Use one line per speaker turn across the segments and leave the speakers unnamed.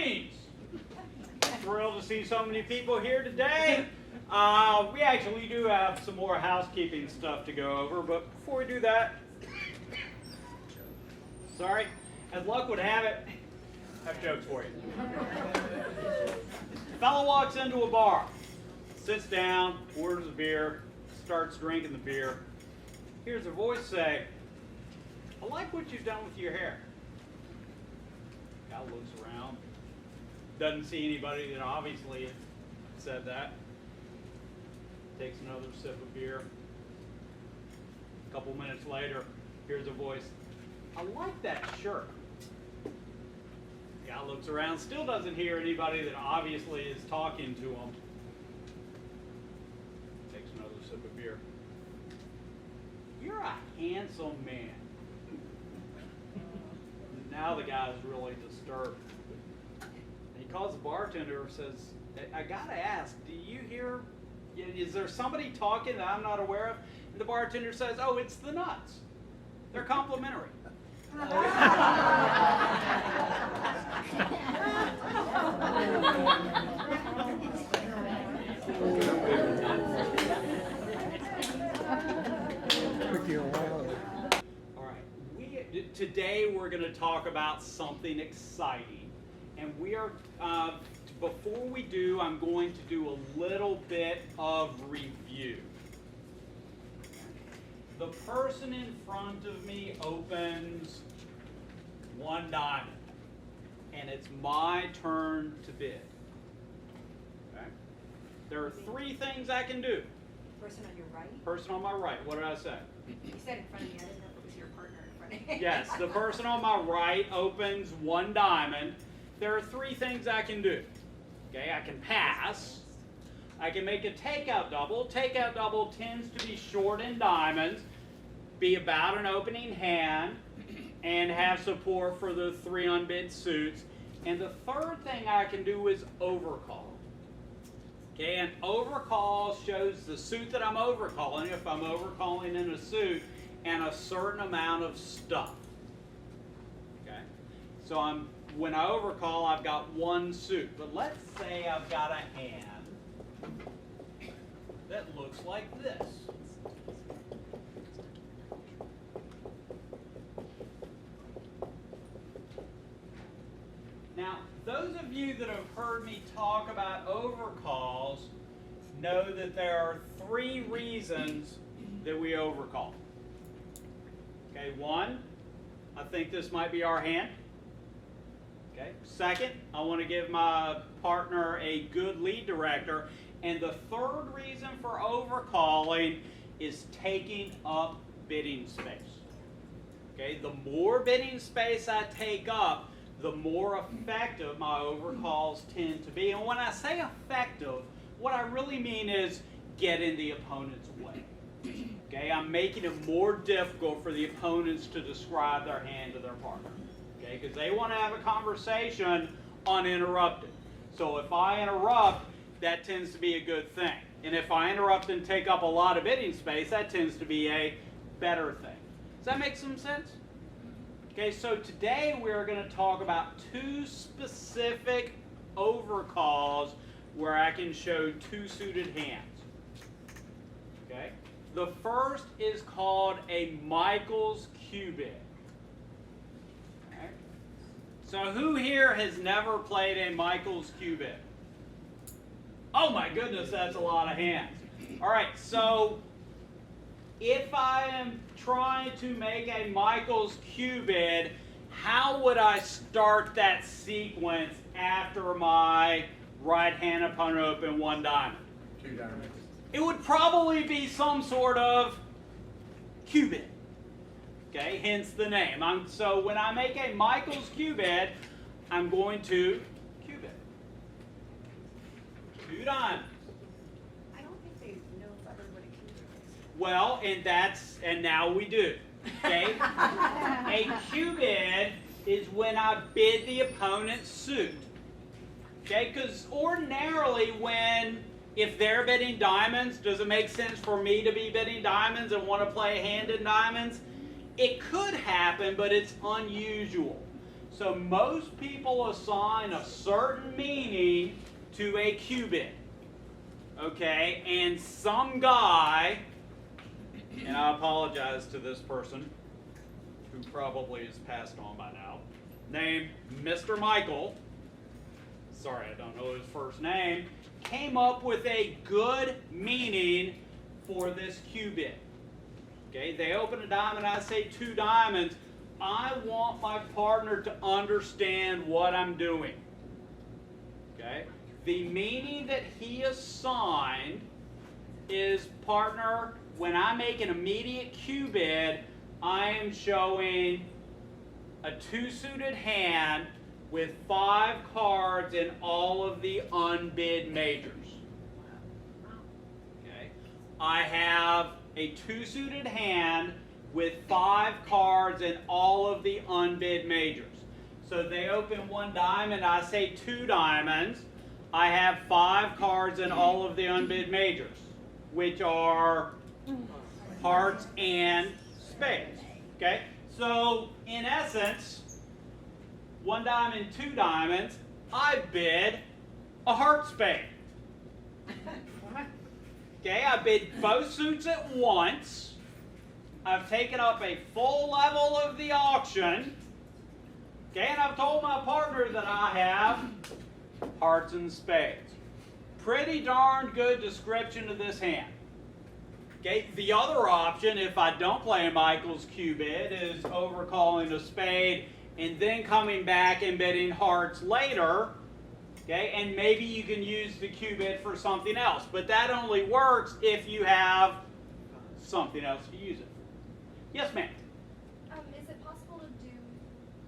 Greetings! Thrilled to see so many people here today. We actually do have some more housekeeping stuff to go over, but before we do that, sorry, as luck would have it, I have jokes for you. Fellow walks into a bar, sits down, orders a beer, starts drinking the beer. Hears a voice say, "I like what you've done with your hair." Guy looks around, doesn't see anybody that obviously said that. Takes another sip of beer. A couple minutes later, hears a voice, "I like that shirt." Guy looks around, still doesn't hear anybody that obviously is talking to him. Takes another sip of beer. "You're a handsome man." Now the guy's really disturbed. And he calls the bartender and says, "I gotta ask, do you hear, is there somebody talking that I'm not aware of?" And the bartender says, "Oh, it's the nuts. They're complimentary." Today we're going to talk about something exciting, and we are, before we do, I'm going to do a little bit of review. The person in front of me opens one diamond, and it's my turn to bid. Okay? There are three things I can do.
Person on your right?
Person on my right. What did I say?
You said in front of me. I didn't know if it was your partner in front of you.
Yes, the person on my right opens one diamond. There are three things I can do. Okay, I can pass. I can make a takeout double. Takeout double tends to be short in diamonds, be about an opening hand, and have support for the three unbid suits. And the third thing I can do is overcall. Okay, and overcall shows the suit that I'm overcalling, if I'm overcalling in a suit, and a certain amount of stuff. Okay, so when I overcall, I've got one suit. But let's say I've got a hand that looks like this. Now, those of you that have heard me talk about overcalls know that there are three reasons that we overcall. Okay, one, I think this might be our hand. Okay, second, I want to give my partner a good lead director. And the third reason for overcalling is taking up bidding space. Okay, the more bidding space I take up, the more effective my overcalls tend to be. And when I say effective, what I really mean is get in the opponent's way. Okay, I'm making it more difficult for the opponents to describe their hand to their partner. Okay, because they want to have a conversation uninterrupted. So if I interrupt, that tends to be a good thing. And if I interrupt and take up a lot of bidding space, that tends to be a better thing. Does that make some sense? Okay, so today we're going to talk about two specific overcalls where I can show two suited hands. Okay, the first is called a Michaels Q-bid. Okay. So who here has never played a Michaels Q-bid? Oh my goodness, that's a lot of hands. All right, so if I am trying to make a Michaels Q-bid, how would I start that sequence after my right-hand opponent opened one diamond?
Two diamonds.
It would probably be some sort of Q-bid. Okay, hence the name. So when I make a Michaels Q-bid, I'm going to Q-bid. Two diamonds.
I don't think they know if everybody can do this.
Well, and now we do. Okay? A Q-bid is when I bid the opponent's suit. Okay? Because ordinarily if they're bidding diamonds, does it make sense for me to be bidding diamonds and want to play a hand in diamonds? It could happen, but it's unusual. So most people assign a certain meaning to a Q bid. Okay, and some guy, and I apologize to this person, who probably is passed on by now, named Mr. Michael, sorry I don't know his first name, came up with a good meaning for this Q bid. Okay, they open a diamond, I say 2 diamonds. I want my partner to understand what I'm doing. Okay, the meaning that he assigned is, partner, when I make an immediate Q bid, I am showing a 2-suited hand with 5 cards in all of the unbid majors. Okay, I have a 2-suited hand with 5 cards in all of the unbid majors. So they open 1 diamond, I say 2 diamonds. I have 5 cards in all of the unbid majors, which are hearts and spades. Okay? So in essence, 1 diamond, 2 diamonds, I bid a heart spade. Okay, I bid both suits at once. I've taken up a full level of the auction. Okay, and I've told my partner that I have hearts and spades. Pretty darn good description of this hand. Okay, the other option, if I don't play Michael's Q bid, is overcalling a spade and then coming back and bidding hearts later. Okay, and maybe you can use the Q bid for something else, but that only works if you have something else to use it for. Yes, ma'am.
Is it possible to do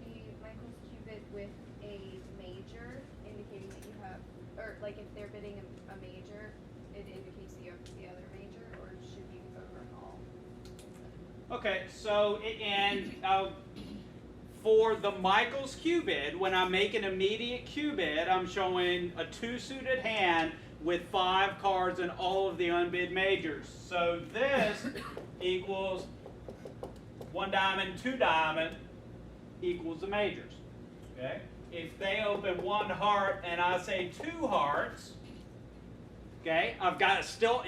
the Michael's Q bid with a major, indicating that you have, or like if they're bidding a major, it indicates that you have the other major, or should you overcall?
Okay, so, for the Michael's Q bid, when I make an immediate Q bid, I'm showing a 2-suited hand with 5 cards in all of the unbid majors. So this equals 1 diamond, 2 diamond equals the majors. Okay? If they open 1 heart and I say 2 hearts, okay, I've got still,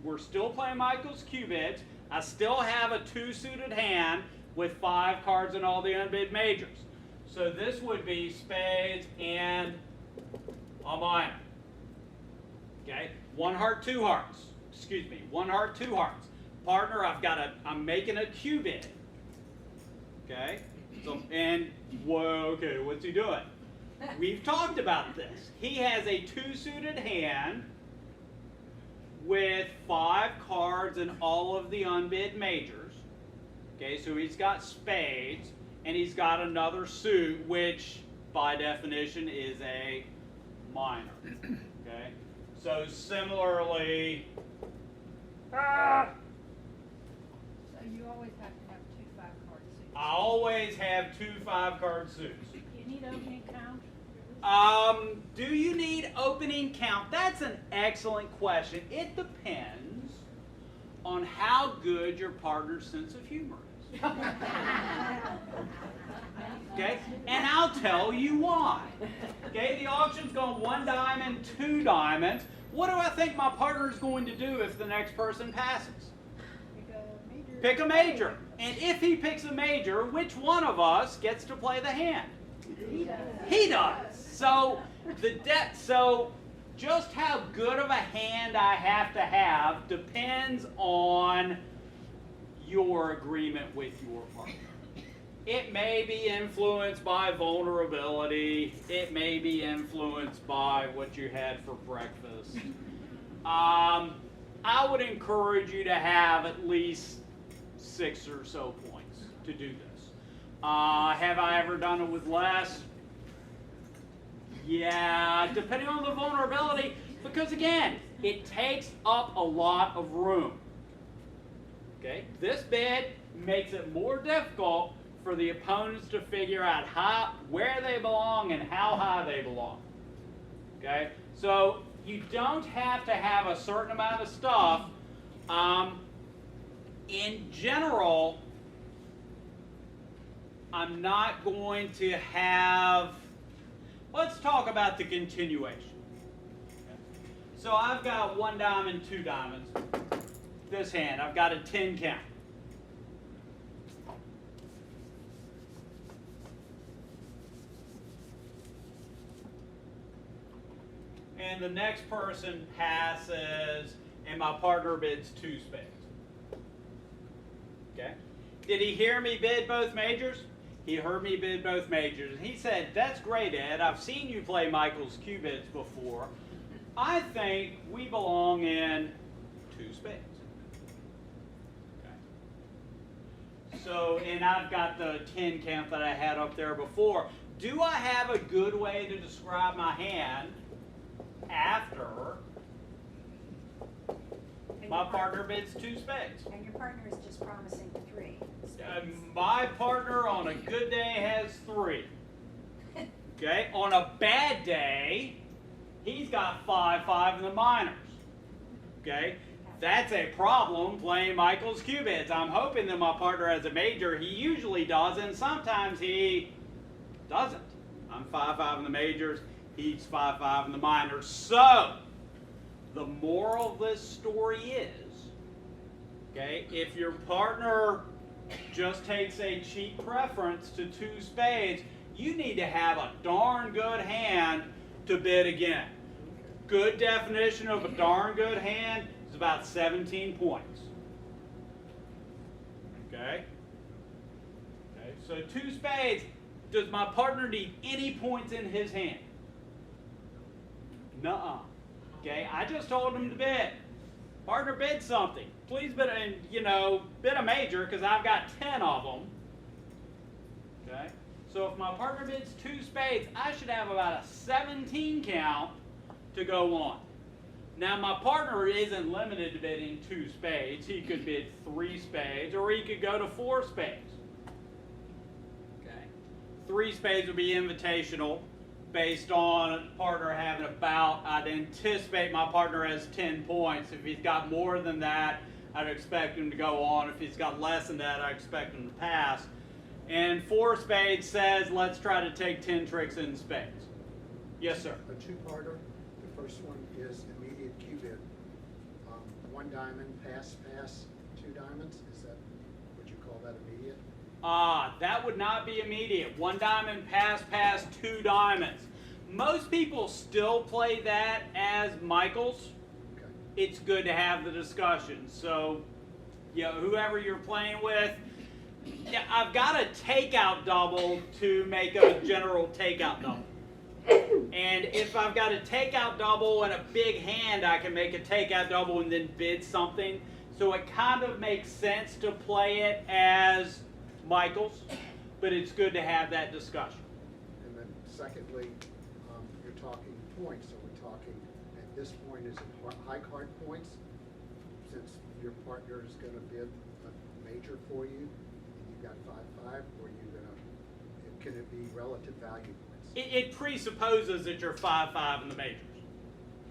we're still playing Michael's Q bids. I still have a 2-suited hand with 5 cards in all the unbid majors. So this would be spades and a minor. Okay, 1 heart, 2 hearts. Excuse me, 1 heart, 2 hearts. Partner, I'm making a Q bid. Okay, so, and, whoa, okay, what's he doing? We've talked about this. He has a 2-suited hand with 5 cards in all of the unbid majors. Okay, so he's got spades, and he's got another suit, which by definition is a minor. Okay, so similarly,
So you always have to have 2 5-card suits.
I always have 2 5-card suits.
You need opening count?
Do you need opening count? That's an excellent question. It depends on how good your partner's sense of humor is. Okay, and I'll tell you why. Okay, the auction's going 1 diamond, 2 diamonds. What do I think my partner's going to do if the next person passes? Pick a major. And if he picks a major, which one of us gets to play the hand?
He does.
He does. So so just how good of a hand I have to have depends on your agreement with your partner. It may be influenced by vulnerability. It may be influenced by what you had for breakfast. I would encourage you to have at least 6 or so points to do this. Have I ever done it with less? Yeah, depending on the vulnerability, because again, it takes up a lot of room. Okay, this bid makes it more difficult for the opponents to figure out where they belong and how high they belong. Okay, so you don't have to have a certain amount of stuff. In general, I'm not going to have, let's talk about the continuation. So I've got 1 diamond, 2 diamonds. This hand, I've got a 10 count. And the next person passes, and my partner bids 2 spades. Okay? Did he hear me bid both majors? He heard me bid both majors. And he said, that's great, Ed. I've seen you play Michael's Q-bids before. I think we belong in 2 spades. Okay. So, and I've got the 10 count that I had up there before. Do I have a good way to describe my hand after my partner bids 2 spades?
And your partner is just promising 3 spades.
My partner on a good day has 3. Okay, on a bad day, he's got 5 in the minors. Okay, that's a problem playing Michael's Q-bids. I'm hoping that my partner has a major. He usually does, and sometimes he doesn't. I'm 5 in the majors. He's 5 in the minors. So, the moral of this story is, okay, if your partner just takes a cheap preference to 2 spades, you need to have a darn good hand to bid again. Good definition of a darn good hand is about 17 points. Okay? Okay, so 2 spades. Does my partner need any points in his hand? Nuh-uh. Okay, I just told him to bid. Partner, bid something. Please bid, and bid a major because I've got 10 of them. Okay, so if my partner bids 2 spades, I should have about a 17 count to go on. Now my partner isn't limited to bidding 2 spades. He could bid 3 spades, or he could go to 4 spades. Okay, 3 spades would be invitational. Based on partner having about, I'd anticipate my partner has 10 points. If he's got more than that, I'd expect him to go on. If he's got less than that, I expect him to pass. And 4 spades says, let's try to take 10 tricks in spades. Yes, sir.
A 2-parter. The first one is immediate Q-bid. 1 diamond, pass, 2 diamonds. Is that, would you call that immediate?
That would not be immediate. 1 diamond, pass, 2 diamonds. Most people still play that as Michael's.
Okay.
It's good to have the discussion. So, whoever you're playing with, I've got a takeout double to make a general takeout double. And if I've got a takeout double and a big hand, I can make a takeout double and then bid something. So it kind of makes sense to play it as Michael's, but it's good to have that discussion.
And then secondly, you're talking points. So we're talking, at this point, is it high card points? Since your partner is going to bid a major for you, and you've got 5, or are you going to, can it be relative value points?
It presupposes that you're 5 in the majors.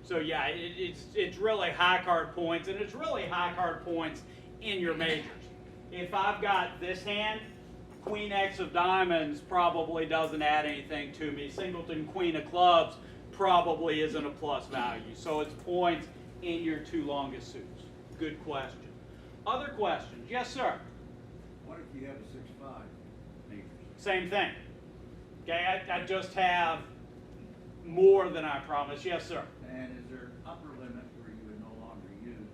So yeah, it's really high card points, and it's really high card points in your majors. If I've got this hand, Queen X of diamonds probably doesn't add anything to me. Singleton Queen of clubs probably isn't a plus value. So it's points in your 2 longest suits. Good question. Other questions? Yes, sir.
What if you have a 6-5 major?
Same thing. Okay, I just have more than I promised. Yes, sir.
And is there an upper limit where you would no longer use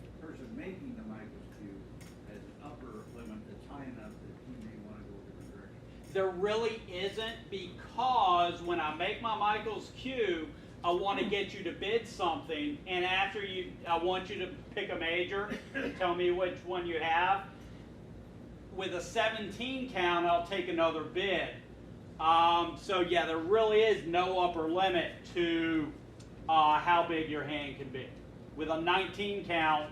the person making the Michael's cube has an upper limit that's high enough that he may want to go a different direction?
There really isn't, because when I make my Michael's cube, I want to get you to bid something, and after I want you to pick a major and tell me which one you have. With a 17 count, I'll take another bid. So yeah, there really is no upper limit to how big your hand can be. With a 19 count,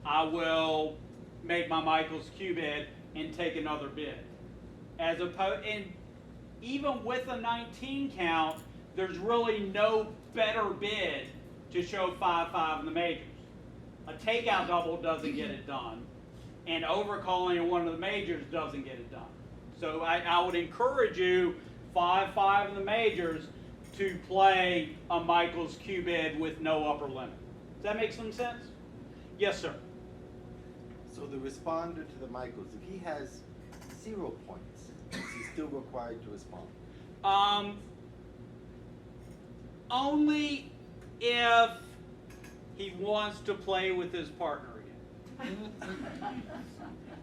I will make my Michael's cube bid and take another bid. And even with a 19 count, there's really no better bid to show 5 in the majors. A takeout double doesn't get it done, and overcalling in one of the majors doesn't get it done. So I would encourage you, 5-5 in the majors, to play a Michael's Q bid with no upper limit. Does that make some sense? Yes, sir.
So the responder to the Michaels, if he has 0 points, is he still required to respond?
Only if he wants to play with his partner again.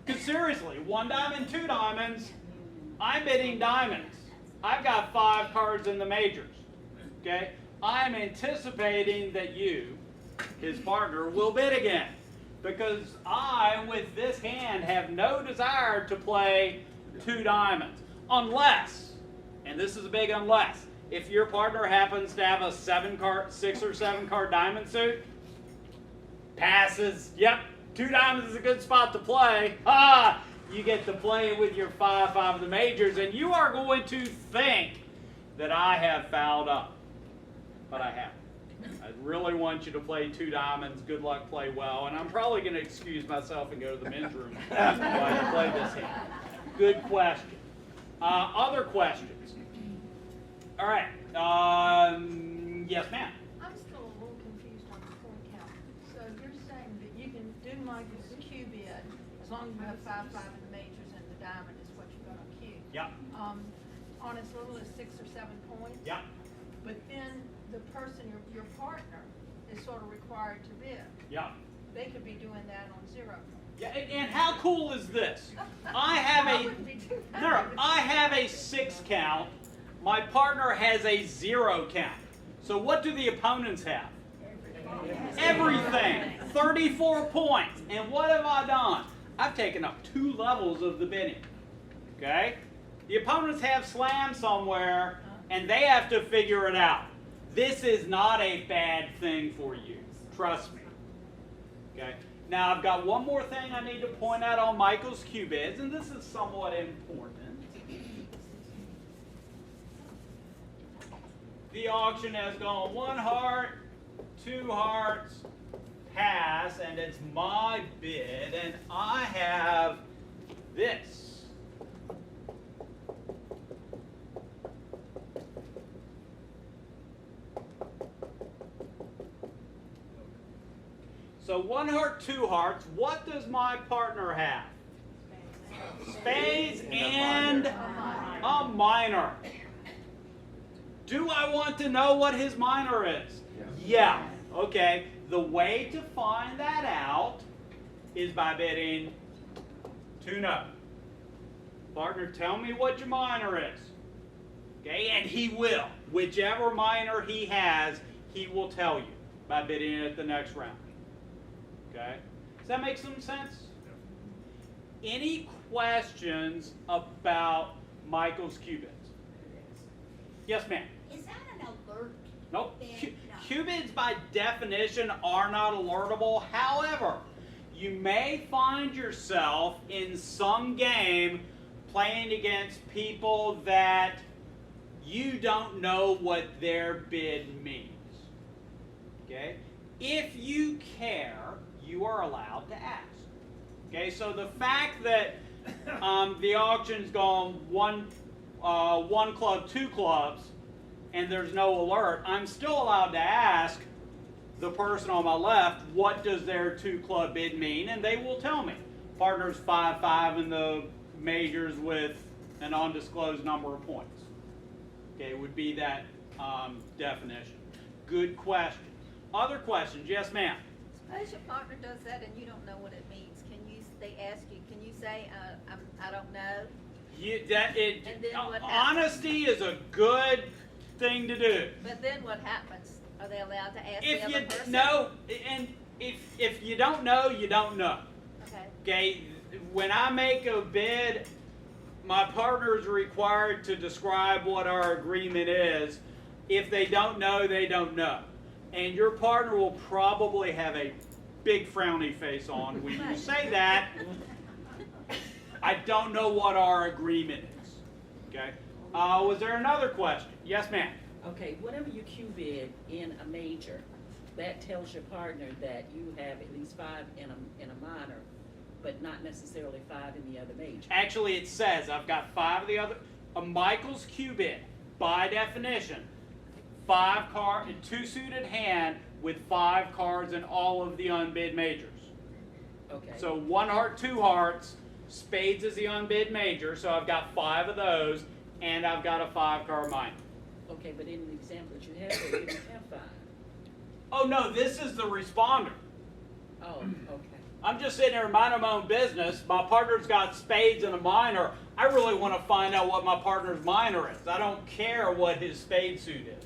Because seriously, 1 diamond, 2 diamonds, I'm bidding diamonds. I've got 5 cards in the majors. Okay? I'm anticipating that you, his partner, will bid again. Because I, with this hand, have no desire to play 2 diamonds. Unless, and this is a big unless, if your partner happens to have a 6 or 7 card diamond suit, passes, yep, 2 diamonds is a good spot to play. Ah, you get to play with your 5-5 of the majors, and you are going to think that I have fouled up. But I haven't. I really want you to play 2 diamonds. Good luck, play well. And I'm probably going to excuse myself and go to the men's room while you play this hand. Good question. Other questions? All right. Yes, ma'am.
I'm still a little confused on the point count. So you're saying that you can do Michael's Q bid as long as you have 5-5 in the majors and the diamond is what you got on Q.
Yep.
On as little as 6 or 7 points.
Yep.
But then the person, your partner, is sort of required to bid.
Yep.
They could be doing that on 0 points.
Yeah, and how cool is this? I have
That
a
wouldn't be too bad.
no, I have a 6 count. My partner has a 0 count. So what do the opponents have? Everything. 34 points. And what have I done? I've taken up 2 levels of the bidding. Okay? The opponents have slam somewhere, and they have to figure it out. This is not a bad thing for you. Trust me. Okay? Now, I've got one more thing I need to point out on Michael's Q bids, and this is somewhat important. The auction has gone 1 heart, 2 hearts, pass, and it's my bid, and I have this. So 1 heart, 2 hearts. What does my partner have? Spades and a minor. Do I want to know what his minor is? Yeah. Okay. The way to find that out is by bidding 2-0. Partner, tell me what your minor is. Okay, and he will. Whichever minor he has, he will tell you by bidding it at the next round. Okay? Does that make some sense? Any questions about Michael's Q bids? Yes, ma'am.
Is that an alert?
Nope.
Then no.
Q bids by definition are not alertable. However, you may find yourself in some game playing against people that you don't know what their bid means. Okay? If you care, you are allowed to ask. Okay, so the fact that the auction's gone one club, 2 clubs, and there's no alert, I'm still allowed to ask the person on my left, what does their 2 club bid mean? And they will tell me. Partners 5-5 in the majors with an undisclosed number of points. Okay, would be that definition. Good question. Other questions? Yes, ma'am.
Suppose your partner does that and you don't know what it means. They ask you, can you say, I don't know?
And then what happens?
Honesty is a good thing to do.
But then what happens? Are they allowed to ask the
If
other
you
person?
know, and if you don't know, you don't know.
Okay.
Okay, when I make a bid, my partner is required to describe what our agreement is. If they don't know, they don't know. And your partner will probably have a big frowny face on when you say that. I don't know what our agreement is. Okay? Was there another question? Yes, ma'am.
Okay, whatever you Q bid in a major, that tells your partner that you have at least 5 in a minor but not necessarily 5 in the other major.
Actually, it says I've got 5 of the other. A Michael's Q bid, by definition, 5 card, 2 suited hand with 5 cards in all of the unbid majors.
Okay.
So 1 heart, 2 hearts, spades is the unbid major, so I've got 5 of those, and I've got a 5 card minor.
Okay, but in the example that you have there, you didn't have 5.
Oh no, this is the responder.
Oh, okay.
I'm just sitting there minding my own business. My partner's got spades and a minor. I really want to find out what my partner's minor is. I don't care what his spade suit is.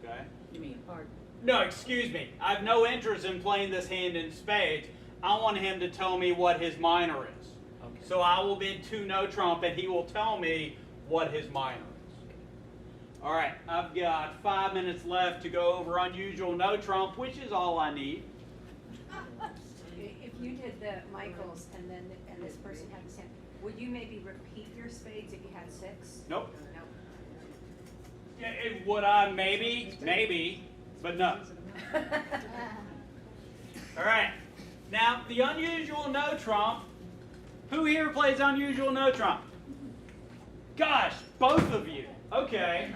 Okay?
You mean hard?
No, excuse me. I have no interest in playing this hand in spades. I want him to tell me what his minor is.
Okay.
So I will bid 2 no trump and he will tell me what his minor is. All right, I've got 5 minutes left to go over unusual no trump, which is all I need.
If you did the Michaels and then, and this person had the same, would you maybe repeat your spades if you had 6?
Nope.
No.
Yeah, would I? Maybe, but no. All right. Now, the unusual no trump. Who here plays unusual no trump? Gosh, both of you. Okay.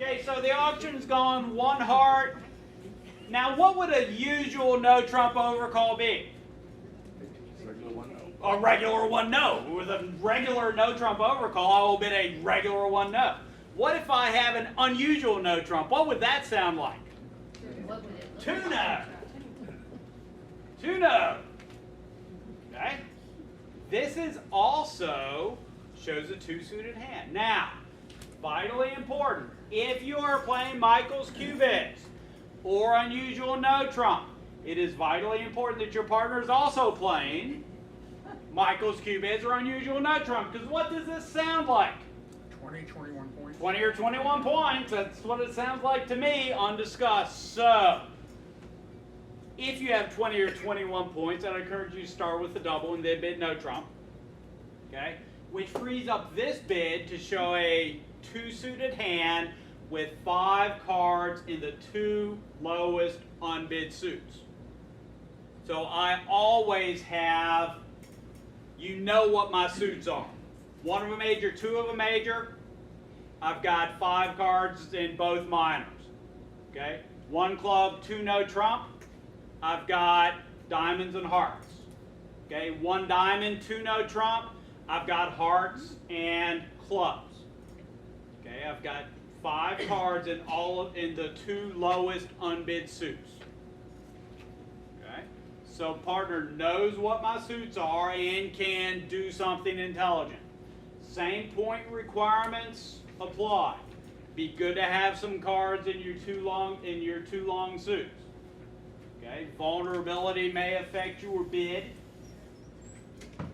Okay, so the auction's gone 1 heart. Now, what would a usual no trump overcall be?
Regular one, no.
A regular 1 no. With a regular no trump overcall, I will bid a regular 1 no. What if I have an unusual no trump? What would that sound like?
What would it look
2
like?
no. 2 no. Okay? This is also shows a 2 suited hand. Now, vitally important, if you are playing Michael's Q bids or unusual no trump, it is vitally important that your partner is also playing Michael's Q bids or unusual no trump. Because what does this sound like?
20, 21 points.
20 or 21 points. That's what it sounds like to me, undiscussed. So, if you have 20 or 21 points, I'd encourage you to start with the double and then bid no trump. Okay? Which frees up this bid to show a 2 suited hand with 5 cards in the 2 lowest unbid suits. So I always have, you know what my suits are. 1 of a major, 2 of a major. I've got 5 cards in both minors. Okay? 1 club, 2 no trump. I've got diamonds and hearts. Okay? 1 diamond, 2 no trump. I've got hearts and clubs. Okay? I've got 5 cards in in the 2 lowest unbid suits. Okay? So partner knows what my suits are and can do something intelligent. Same point requirements apply. Be good to have some cards in your 2 long suits. Okay? Vulnerability may affect your bid. Okay?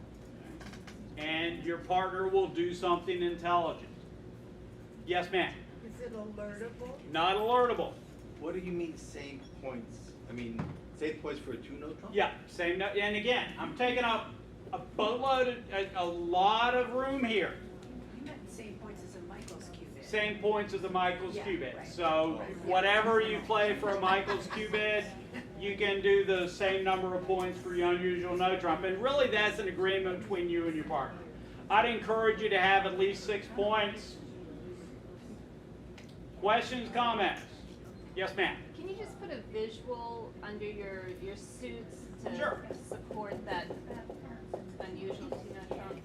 And your partner will do something intelligent. Yes, ma'am.
Is it alertable?
Not alertable.
What do you mean same points? I mean, same points for a 2 no trump?
Yeah, same. And again, I'm taking up a boatload, a lot of room here.
You meant the same points as a Michaels Q bid.
Same points as a Michael's
Yeah,
Q bid.
right.
So whatever you play for a Michael's Q bid, you can do the same number of points for your unusual no trump. And really that's an agreement between you and your partner. I'd encourage you to have at least 6 points. Questions, comments? Yes, ma'am.
Can you just put a visual under your suits to
Sure.
support that unusual 2 no trump?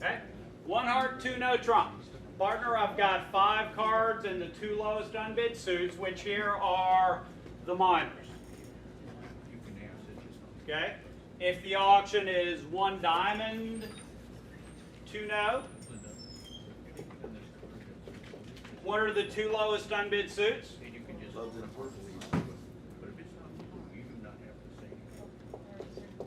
Okay. 1 heart, 2 no trumps. Partner, I've got 5 cards in the 2 lowest unbid suits, which here are the minors.
You can ask it just.
Okay? If the auction is 1 diamond, 2 no. What are the 2 lowest unbid suits?
And you can just.
Clubs and hearts.
But if it's not, you do not have the same.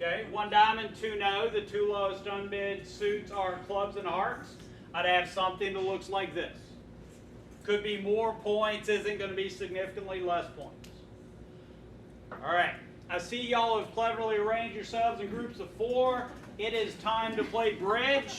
Okay, 1 diamond, 2 no. The 2 lowest unbid suits are clubs and hearts. I'd have something that looks like this. Could be more points, isn't going to be significantly less points. All right, I see y'all have cleverly arranged yourselves in groups of 4. It is time to play bridge.